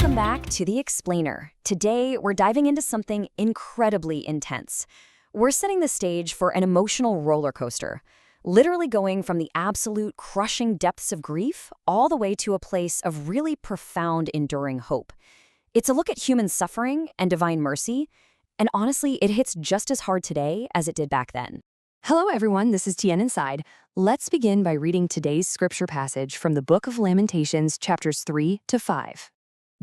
Welcome back to The Explainer. Today, we're diving into something incredibly intense. We're setting the stage for an emotional roller coaster, literally going from the absolute crushing depths of grief all the way to a place of really profound, enduring hope. It's a look at human suffering and divine mercy, and honestly, it hits just as hard today as it did back then. Hello everyone, this is Tien Inside. Let's begin by reading today's scripture passage from the book of Lamentations, chapters 3 to 5.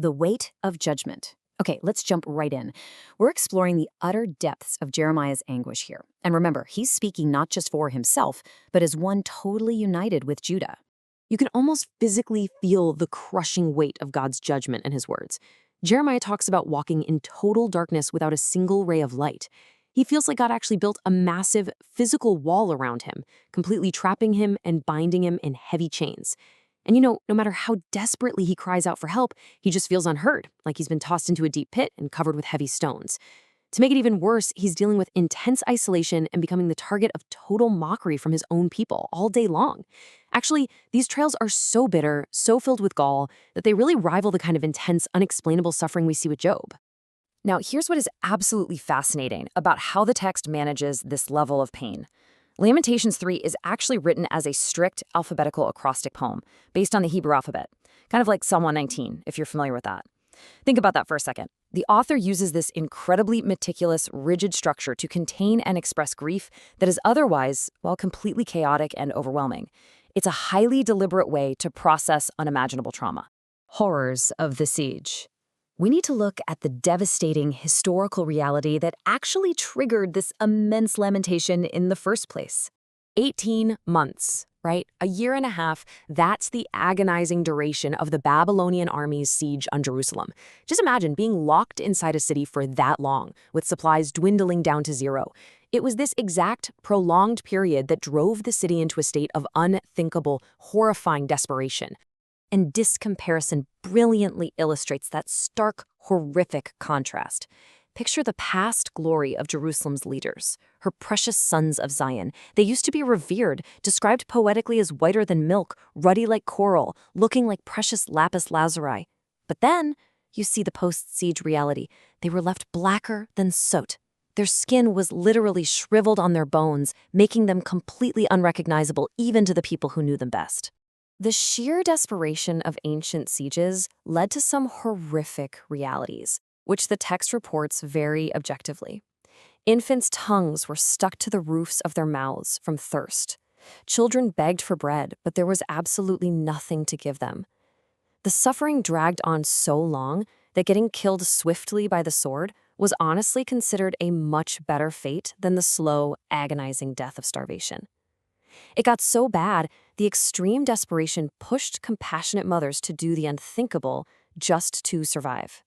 The weight of judgment. Okay, let's jump right in. We're exploring the utter depths of Jeremiah's anguish here. And remember, he's speaking not just for himself, but as one totally united with Judah. You can almost physically feel the crushing weight of God's judgment in his words. Jeremiah talks about walking in total darkness without a single ray of light. He feels like God actually built a massive physical wall around him, completely trapping him and binding him in heavy chains. And no matter how desperately he cries out for help, he just feels unheard, like he's been tossed into a deep pit and covered with heavy stones. To make it even worse, he's dealing with intense isolation and becoming the target of total mockery from his own people all day long. Actually, these trials are so bitter, so filled with gall, that they really rival the kind of intense, unexplainable suffering we see with Job. Now, here's what is absolutely fascinating about how the text manages this level of pain. Lamentations 3 is actually written as a strict alphabetical acrostic poem based on the Hebrew alphabet, kind of like Psalm 119, if you're familiar with that. Think about that for a second. The author uses this incredibly meticulous, rigid structure to contain and express grief that is otherwise, well, completely chaotic and overwhelming. It's a highly deliberate way to process unimaginable trauma. Horrors of the siege. We need to look at the devastating historical reality that actually triggered this immense lamentation in the first place. 18 months, right? A year and a half, that's the agonizing duration of the Babylonian army's siege on Jerusalem. Just imagine being locked inside a city for that long, with supplies dwindling down to zero. It was this exact, prolonged period that drove the city into a state of unthinkable, horrifying desperation. And this comparison brilliantly illustrates that stark, horrific contrast. Picture the past glory of Jerusalem's leaders, her precious sons of Zion. They used to be revered, described poetically as whiter than milk, ruddy like coral, looking like precious lapis lazuli. But then, you see the post-siege reality. They were left blacker than soot. Their skin was literally shriveled on their bones, making them completely unrecognizable even to the people who knew them best. The sheer desperation of ancient sieges led to some horrific realities, which the text reports very objectively. Infants' tongues were stuck to the roofs of their mouths from thirst. Children begged for bread, but there was absolutely nothing to give them. The suffering dragged on so long that getting killed swiftly by the sword was honestly considered a much better fate than the slow, agonizing death of starvation. It got so bad, the extreme desperation pushed compassionate mothers to do the unthinkable just to survive.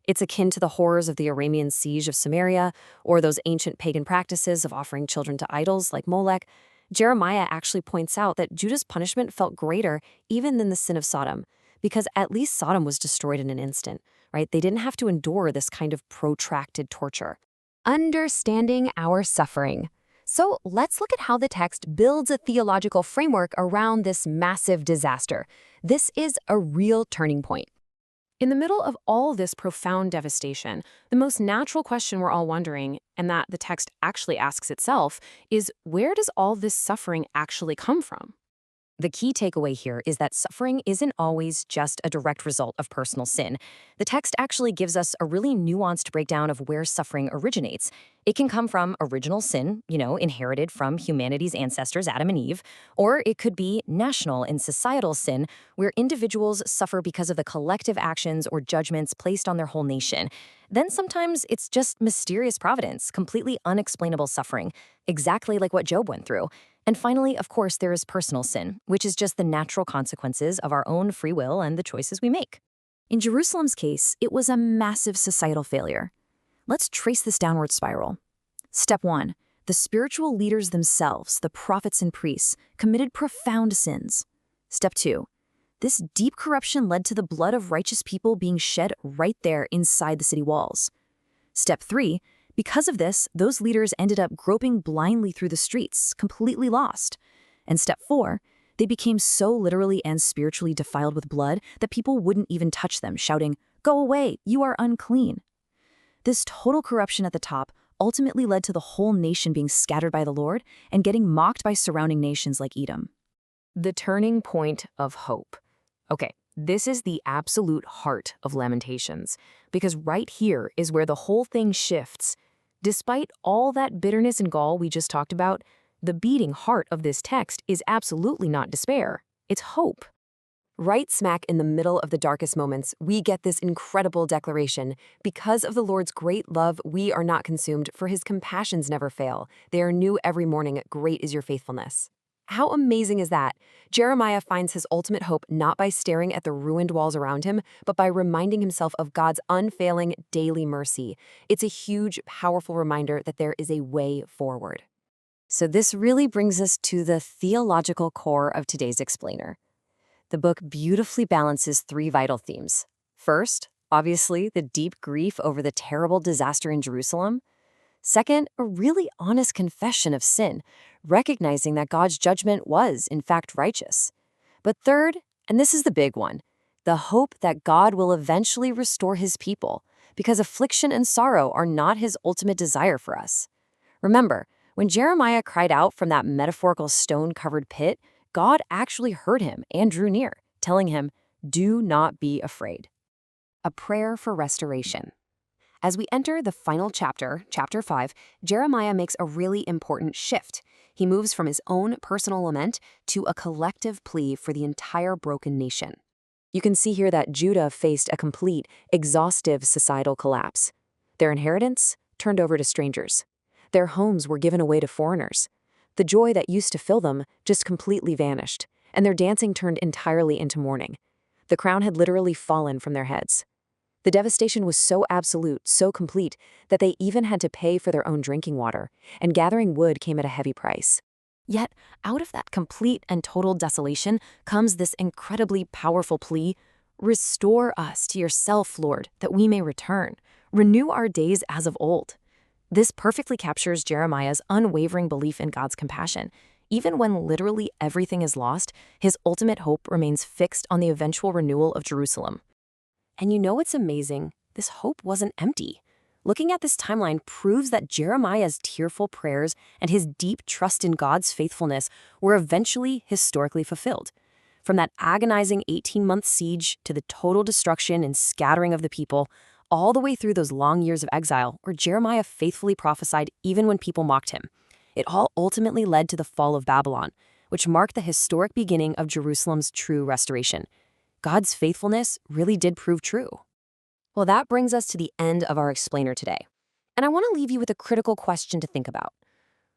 It's akin to the horrors of the Aramean siege of Samaria or those ancient pagan practices of offering children to idols like Molech. Jeremiah actually points out that Judah's punishment felt greater even than the sin of Sodom, because at least Sodom was destroyed in an instant, right? They didn't have to endure this kind of protracted torture. Understanding our suffering. So let's look at how the text builds a theological framework around this massive disaster. This is a real turning point. In the middle of all this profound devastation, the most natural question we're all wondering, and that the text actually asks itself, is where does all this suffering actually come from? The key takeaway here is that suffering isn't always just a direct result of personal sin. The text actually gives us a really nuanced breakdown of where suffering originates. It can come from original sin, inherited from humanity's ancestors, Adam and Eve, or it could be national and societal sin, where individuals suffer because of the collective actions or judgments placed on their whole nation. Then sometimes it's just mysterious providence, completely unexplainable suffering, exactly like what Job went through. And finally, of course, there is personal sin, which is just the natural consequences of our own free will and the choices we make. In Jerusalem's case, it was a massive societal failure. Let's trace this downward spiral. Step 1. The spiritual leaders themselves, the prophets and priests, committed profound sins. Step 2. This deep corruption led to the blood of righteous people being shed right there inside the city walls. Step 3. Because of this, those leaders ended up groping blindly through the streets, completely lost. And step 4, they became so literally and spiritually defiled with blood that people wouldn't even touch them, shouting, "Go away, you are unclean." This total corruption at the top ultimately led to the whole nation being scattered by the Lord and getting mocked by surrounding nations like Edom. The turning point of hope. Okay, this is the absolute heart of Lamentations, because right here is where the whole thing shifts. Despite all that bitterness and gall we just talked about, the beating heart of this text is absolutely not despair. It's hope. Right smack in the middle of the darkest moments, we get this incredible declaration: because of the Lord's great love, we are not consumed, for his compassions never fail. They are new every morning. Great is your faithfulness. How amazing is that? Jeremiah finds his ultimate hope not by staring at the ruined walls around him, but by reminding himself of God's unfailing daily mercy. It's a huge, powerful reminder that there is a way forward. So this really brings us to the theological core of today's explainer. The book beautifully balances three vital themes. First, obviously, the deep grief over the terrible disaster in Jerusalem. Second, a really honest confession of sin, recognizing that God's judgment was, in fact, righteous. But third, and this is the big one, the hope that God will eventually restore his people, because affliction and sorrow are not his ultimate desire for us. Remember, when Jeremiah cried out from that metaphorical stone-covered pit, God actually heard him and drew near, telling him, "Do not be afraid." A prayer for restoration. As we enter the final chapter, chapter 5, Jeremiah makes a really important shift. He moves from his own personal lament to a collective plea for the entire broken nation. You can see here that Judah faced a complete, exhaustive societal collapse. Their inheritance turned over to strangers. Their homes were given away to foreigners. The joy that used to fill them just completely vanished, and their dancing turned entirely into mourning. The crown had literally fallen from their heads. The devastation was so absolute, so complete, that they even had to pay for their own drinking water, and gathering wood came at a heavy price. Yet, out of that complete and total desolation comes this incredibly powerful plea: "Restore us to yourself, Lord, that we may return. Renew our days as of old." This perfectly captures Jeremiah's unwavering belief in God's compassion. Even when literally everything is lost, his ultimate hope remains fixed on the eventual renewal of Jerusalem. And you know what's amazing? This hope wasn't empty. Looking at this timeline proves that Jeremiah's tearful prayers and his deep trust in God's faithfulness were eventually historically fulfilled. From that agonizing 18-month siege to the total destruction and scattering of the people, all the way through those long years of exile, where Jeremiah faithfully prophesied even when people mocked him. It all ultimately led to the fall of Babylon, which marked the historic beginning of Jerusalem's true restoration. God's faithfulness really did prove true. Well, that brings us to the end of our explainer today. And I want to leave you with a critical question to think about.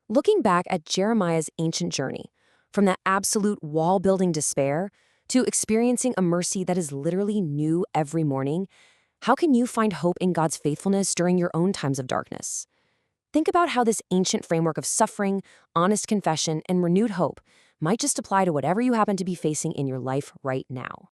Looking back at Jeremiah's ancient journey, from that absolute wall-building despair to experiencing a mercy that is literally new every morning, how can you find hope in God's faithfulness during your own times of darkness? Think about how this ancient framework of suffering, honest confession, and renewed hope might just apply to whatever you happen to be facing in your life right now.